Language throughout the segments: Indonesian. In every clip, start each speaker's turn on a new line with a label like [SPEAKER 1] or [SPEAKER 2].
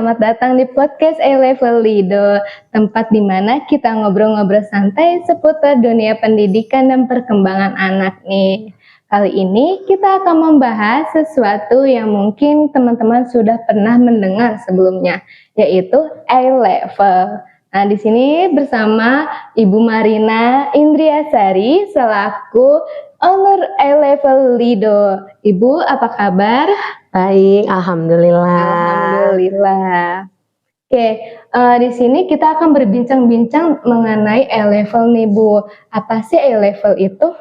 [SPEAKER 1] selamat datang di podcast A-Level Lido, tempat di mana kita ngobrol-ngobrol santai seputar dunia pendidikan dan perkembangan anak nih. Kali ini kita akan membahas sesuatu yang mungkin teman-teman sudah pernah mendengar sebelumnya, yaitu A-Level. Nah, di sini bersama Ibu Marina Indriasari selaku owner A-Level Lido. Ibu, apa kabar?
[SPEAKER 2] Baik, alhamdulillah.
[SPEAKER 1] Alhamdulillah. Oke, di sini kita akan berbincang-bincang mengenai A-Level nih, Bu. Apa sih A-Level itu?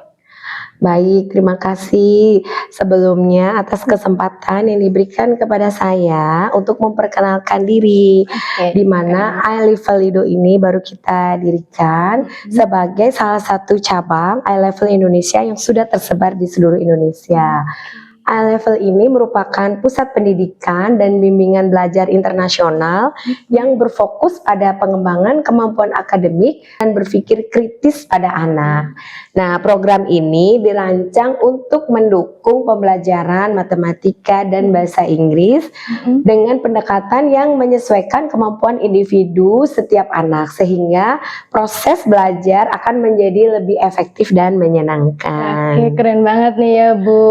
[SPEAKER 2] Baik, terima kasih sebelumnya atas kesempatan yang diberikan kepada saya untuk memperkenalkan diri. Di mana A-Level Lido ini baru kita dirikan sebagai salah satu cabang A-Level Indonesia yang sudah tersebar di seluruh Indonesia. A-Level ini merupakan pusat pendidikan dan bimbingan belajar internasional yang berfokus pada pengembangan kemampuan akademik dan berpikir kritis pada anak. Nah, program ini dirancang untuk mendukung pembelajaran matematika dan bahasa Inggris dengan pendekatan yang menyesuaikan kemampuan individu setiap anak, sehingga proses belajar akan menjadi lebih efektif dan menyenangkan.
[SPEAKER 1] Oke, keren banget nih ya, Bu.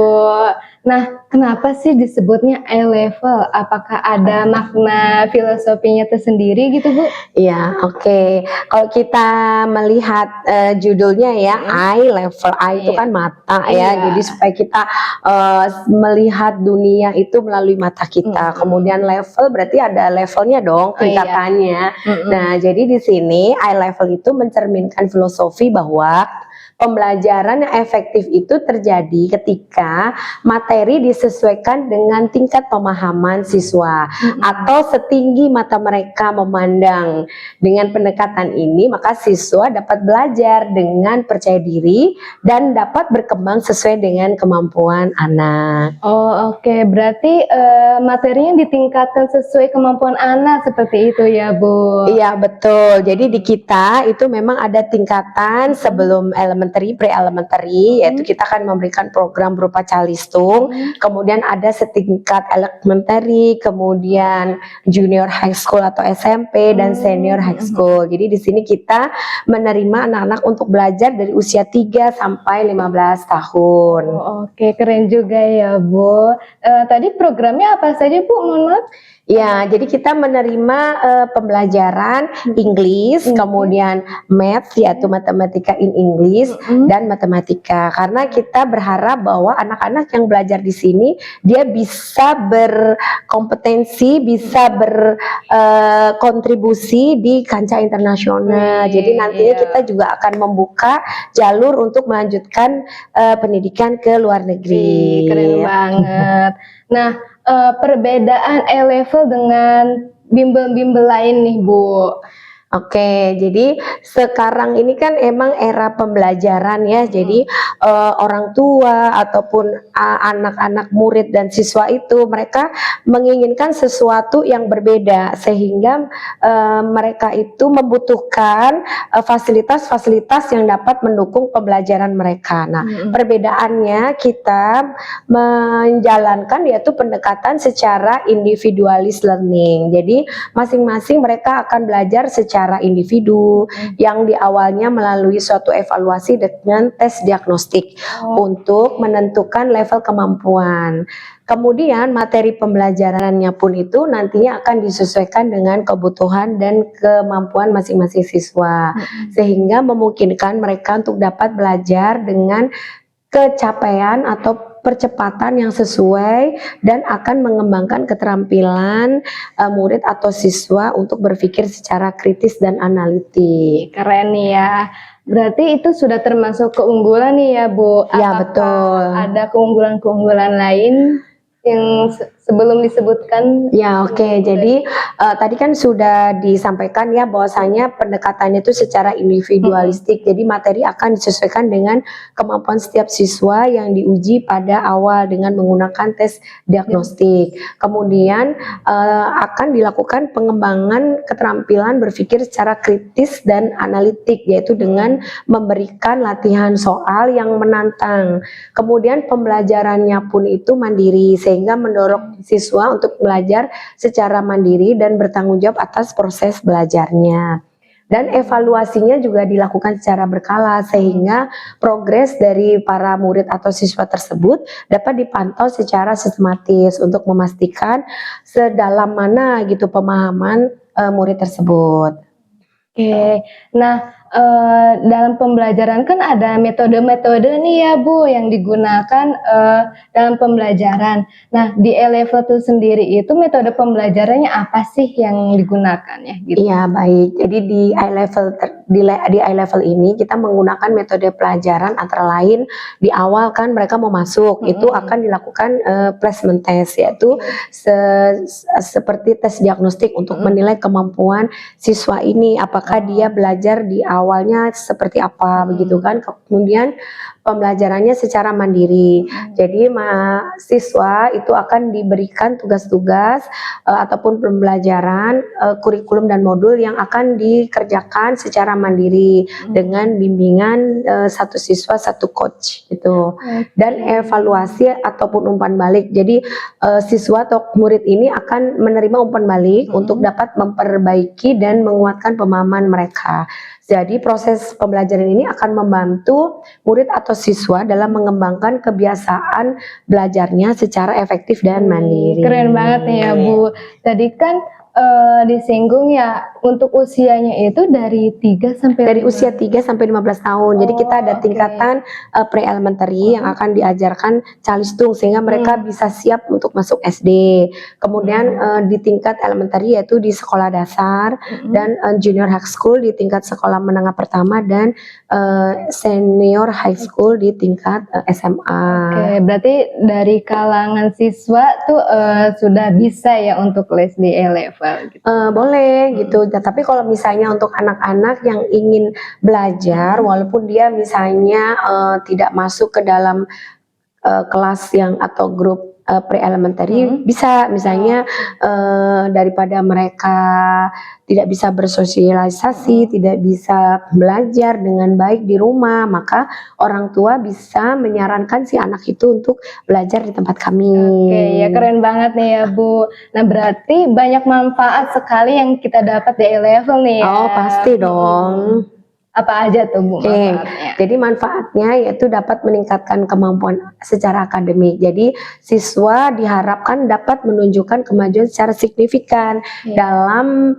[SPEAKER 1] Nah, kenapa sih disebutnya A-Level? Apakah ada makna filosofinya tersendiri gitu, Bu?
[SPEAKER 2] Iya, oke. Kalau kita melihat judulnya ya, eye level, eye itu kan mata ya. Jadi supaya kita melihat dunia itu melalui mata kita. Kemudian level berarti ada levelnya dong, tingkatannya. Nah, jadi di sini eye level itu mencerminkan filosofi bahwa pembelajaran yang efektif itu terjadi ketika materi disesuaikan dengan tingkat pemahaman siswa atau setinggi mata mereka memandang. Dengan pendekatan ini, maka siswa dapat belajar dengan percaya diri dan dapat berkembang sesuai dengan kemampuan anak.
[SPEAKER 1] Oh, oke. Berarti materinya ditingkatkan sesuai kemampuan anak seperti itu ya, Bu?
[SPEAKER 2] Iya, betul. Jadi di kita itu memang ada tingkatan sebelum elementary, pre-elementary, yaitu kita akan memberikan program berupa calistung, kemudian ada setingkat elementary, kemudian junior high school atau SMP, dan senior high school. Jadi di sini kita menerima anak-anak untuk belajar dari usia 3 sampai 15 tahun.
[SPEAKER 1] Oh, oke, keren juga ya, Bu. Tadi programnya apa saja, Bu? Mohon maaf.
[SPEAKER 2] Ya, jadi kita menerima pembelajaran Inggris, kemudian math yaitu matematika in English dan matematika. Karena kita berharap bahwa anak-anak yang belajar di sini dia bisa berkompetensi, bisa berkontribusi di kancah internasional. Jadi nantinya kita juga akan membuka jalur untuk melanjutkan pendidikan ke luar negeri.
[SPEAKER 1] Keren banget. Nah, perbedaan A-Level dengan bimbel-bimbel lain nih, Bu.
[SPEAKER 2] Oke, jadi sekarang ini kan emang era pembelajaran ya, jadi orang tua ataupun anak-anak murid dan siswa itu mereka menginginkan sesuatu yang berbeda, sehingga mereka itu membutuhkan fasilitas-fasilitas yang dapat mendukung pembelajaran mereka. Nah, perbedaannya kita menjalankan yaitu pendekatan secara individualis learning. Jadi masing-masing mereka akan belajar secara individu yang di awalnya melalui suatu evaluasi dengan tes diagnostik untuk menentukan level kemampuan. Kemudian materi pembelajarannya pun itu nantinya akan disesuaikan dengan kebutuhan dan kemampuan masing-masing siswa, sehingga memungkinkan mereka untuk dapat belajar dengan kecapaian atau percepatan yang sesuai dan akan mengembangkan keterampilan murid atau siswa untuk berpikir secara kritis dan analitik.
[SPEAKER 1] Keren nih ya. Berarti itu sudah termasuk keunggulan nih ya, Bu?
[SPEAKER 2] Ya, betul.
[SPEAKER 1] Ada keunggulan-keunggulan lain yang sebelum disebutkan?
[SPEAKER 2] Ya, oke. Jadi tadi kan sudah disampaikan ya bahwasanya pendekatannya itu secara individualistik. Jadi materi akan disesuaikan dengan kemampuan setiap siswa yang diuji pada awal dengan menggunakan tes diagnostik. Kemudian akan dilakukan pengembangan keterampilan berpikir secara kritis dan analitik, yaitu dengan memberikan latihan soal yang menantang. Kemudian pembelajarannya pun itu mandiri, sehingga mendorong siswa untuk belajar secara mandiri dan bertanggung jawab atas proses belajarnya. Dan evaluasinya juga dilakukan secara berkala sehingga progres dari para murid atau siswa tersebut dapat dipantau secara sistematis untuk memastikan sedalam mana gitu pemahaman murid tersebut.
[SPEAKER 1] Oke, nah dalam pembelajaran kan ada metode-metode nih ya Bu yang digunakan dalam pembelajaran. Nah di E-Level itu sendiri itu metode pembelajarannya apa sih yang digunakan ya? Gitu.
[SPEAKER 2] Iya baik, jadi di I-level ini kita menggunakan metode pelajaran antara lain di awal kan mereka mau masuk itu akan dilakukan placement test yaitu seperti tes diagnostik untuk menilai kemampuan siswa ini apakah dia belajar di awalnya seperti apa begitu kan, kemudian pembelajarannya secara mandiri. Jadi mahasiswa itu akan diberikan tugas-tugas ataupun pembelajaran kurikulum dan modul yang akan dikerjakan secara mandiri dengan bimbingan satu siswa satu coach gitu. Dan evaluasi ataupun umpan balik. Jadi siswa atau murid ini akan menerima umpan balik untuk dapat memperbaiki dan menguatkan pemahaman mereka. Jadi proses pembelajaran ini akan membantu murid atau siswa dalam mengembangkan kebiasaan belajarnya secara efektif dan mandiri.
[SPEAKER 1] Keren banget nih ya Bu. Tadi kan disinggung ya untuk usianya itu dari 3 sampai
[SPEAKER 2] dari usia 3 sampai 15 tahun. Jadi kita ada tingkatan pre-elementary yang akan diajarkan calistung sehingga mereka bisa siap untuk masuk SD. Kemudian di tingkat elementary yaitu di sekolah dasar dan junior high school di tingkat sekolah menengah pertama dan senior high school di tingkat SMA.
[SPEAKER 1] Oke, berarti dari kalangan siswa tuh sudah bisa ya untuk les di E-Level gitu.
[SPEAKER 2] Boleh gitu. Tapi kalau misalnya untuk anak-anak yang ingin belajar, walaupun dia misalnya tidak masuk ke dalam kelas yang atau grup pre-elementary, bisa misalnya daripada mereka tidak bisa bersosialisasi, tidak bisa belajar dengan baik di rumah, maka orang tua bisa menyarankan si anak itu untuk belajar di tempat kami.
[SPEAKER 1] Oke, ya keren banget nih ya Bu. Nah berarti banyak manfaat sekali yang kita dapat di E-Level nih ya.
[SPEAKER 2] Oh pasti dong.
[SPEAKER 1] Apa aja tuh Bu manfaatnya?
[SPEAKER 2] Jadi manfaatnya yaitu dapat meningkatkan kemampuan secara akademik. Jadi siswa diharapkan dapat menunjukkan kemajuan secara signifikan dalam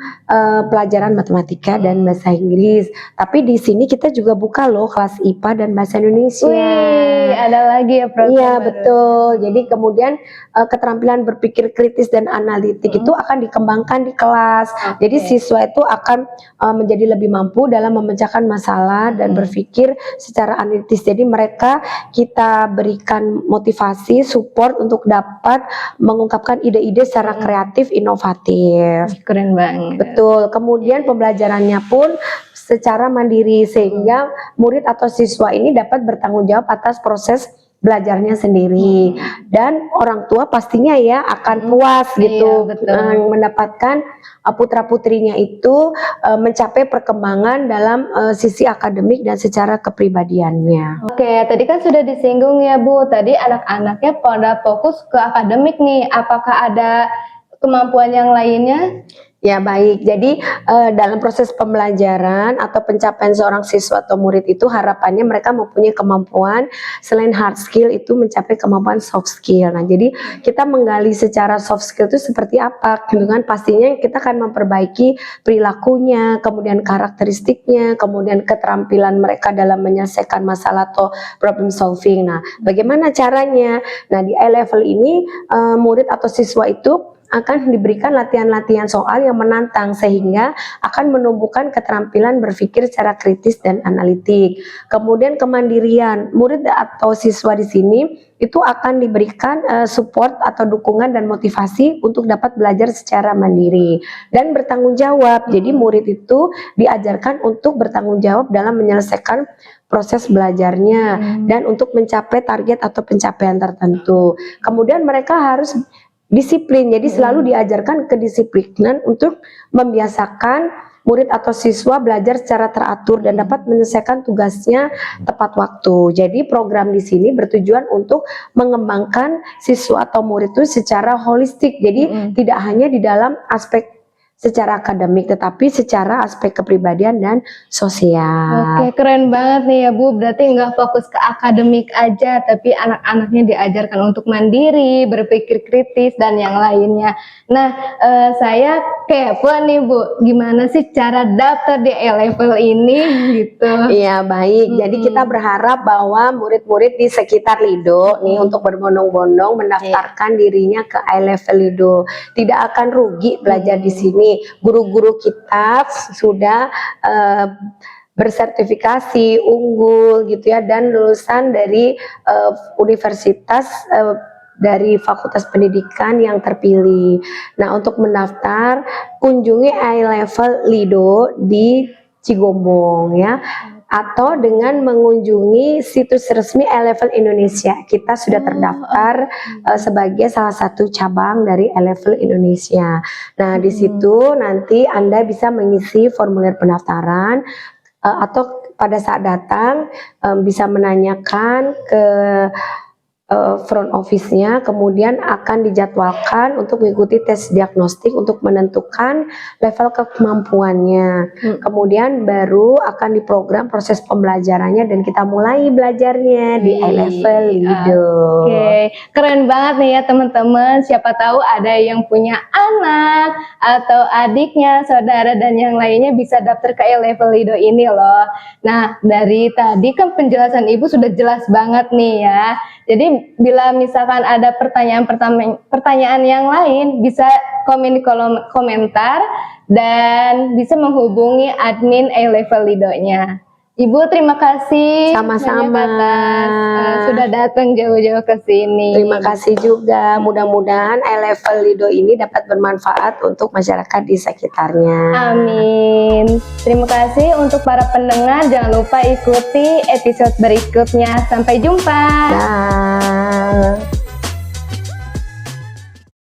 [SPEAKER 2] pelajaran matematika dan bahasa Inggris. Tapi di sini kita juga buka loh kelas IPA dan bahasa Indonesia.
[SPEAKER 1] Wih, ada lagi ya program
[SPEAKER 2] Iya
[SPEAKER 1] baru.
[SPEAKER 2] betul. Jadi kemudian keterampilan berpikir kritis dan analitik itu akan dikembangkan di kelas. Jadi siswa itu akan menjadi lebih mampu dalam memecahkan masalah dan berpikir secara analitis. Jadi mereka kita berikan motivasi, support untuk dapat mengungkapkan ide-ide secara kreatif, inovatif.
[SPEAKER 1] Keren banget.
[SPEAKER 2] Betul. Kemudian pembelajarannya pun secara mandiri sehingga murid atau siswa ini dapat bertanggung jawab atas proses belajarnya sendiri dan orang tua pastinya ya akan puas gitu mendapatkan putra putrinya itu mencapai perkembangan dalam sisi akademik dan secara kepribadiannya.
[SPEAKER 1] Oke, tadi kan sudah disinggung ya Bu, tadi anak-anaknya pada fokus ke akademik nih, apakah ada kemampuan yang lainnya?
[SPEAKER 2] Ya baik, jadi dalam proses pembelajaran atau pencapaian seorang siswa atau murid itu harapannya mereka mempunyai kemampuan selain hard skill itu mencapai kemampuan soft skill. Nah jadi kita menggali secara soft skill itu seperti apa, dengan pastinya kita akan memperbaiki perilakunya, kemudian karakteristiknya, kemudian keterampilan mereka dalam menyelesaikan masalah atau problem solving. Nah bagaimana caranya? Nah di I-level ini murid atau siswa itu akan diberikan latihan-latihan soal yang menantang sehingga akan menumbuhkan keterampilan berpikir secara kritis dan analitik. Kemudian kemandirian murid atau siswa di sini itu akan diberikan support atau dukungan dan motivasi untuk dapat belajar secara mandiri dan bertanggung jawab. Jadi murid itu diajarkan untuk bertanggung jawab dalam menyelesaikan proses belajarnya dan untuk mencapai target atau pencapaian tertentu. Kemudian mereka harus disiplin, jadi selalu diajarkan kedisiplinan untuk membiasakan murid atau siswa belajar secara teratur dan dapat menyelesaikan tugasnya tepat waktu. Jadi program di sini bertujuan untuk mengembangkan siswa atau murid itu secara holistik. Jadi tidak hanya di dalam aspek secara akademik, tetapi secara aspek kepribadian dan sosial.
[SPEAKER 1] Oke, keren banget nih ya Bu. Berarti nggak fokus ke akademik aja, tapi anak-anaknya diajarkan untuk mandiri, berpikir kritis, dan yang lainnya. Nah, saya kepo nih Bu, gimana sih cara daftar di A-Level ini gitu?
[SPEAKER 2] Iya, baik. Jadi kita berharap bahwa murid-murid di sekitar Lido nih untuk berbondong-bondong mendaftarkan dirinya ke A-Level Lido. Tidak akan rugi belajar di sini. Guru-guru kita sudah bersertifikasi unggul gitu ya, dan lulusan dari universitas dari Fakultas Pendidikan yang terpilih. Nah, untuk mendaftar kunjungi A-Level Lido di Cigombong ya, atau dengan mengunjungi situs resmi A-Level Indonesia. Kita sudah terdaftar sebagai salah satu cabang dari A-Level Indonesia. Nah, di situ nanti Anda bisa mengisi formulir pendaftaran atau pada saat datang bisa menanyakan ke front office-nya, kemudian akan dijadwalkan untuk mengikuti tes diagnostik untuk menentukan level kemampuannya. Kemudian baru akan diprogram proses pembelajarannya dan kita mulai belajarnya di A-Level Lido.
[SPEAKER 1] Oke, keren banget nih ya teman-teman. Siapa tahu ada yang punya anak atau adiknya, saudara dan yang lainnya bisa daftar ke A-Level Lido ini loh. Nah, dari tadi kan penjelasan Ibu sudah jelas banget nih ya. Jadi bila misalkan ada pertanyaan yang lain, bisa komen di kolom komentar dan bisa menghubungi admin A-Level Lido-nya. Ibu terima kasih.
[SPEAKER 2] Sama-sama.
[SPEAKER 1] Sudah datang jauh-jauh ke sini.
[SPEAKER 2] Terima kasih juga. Mudah-mudahan A-Level Lido ini dapat bermanfaat untuk masyarakat di sekitarnya.
[SPEAKER 1] Amin. Terima kasih untuk para pendengar. Jangan lupa ikuti episode berikutnya. Sampai jumpa.
[SPEAKER 2] Dah.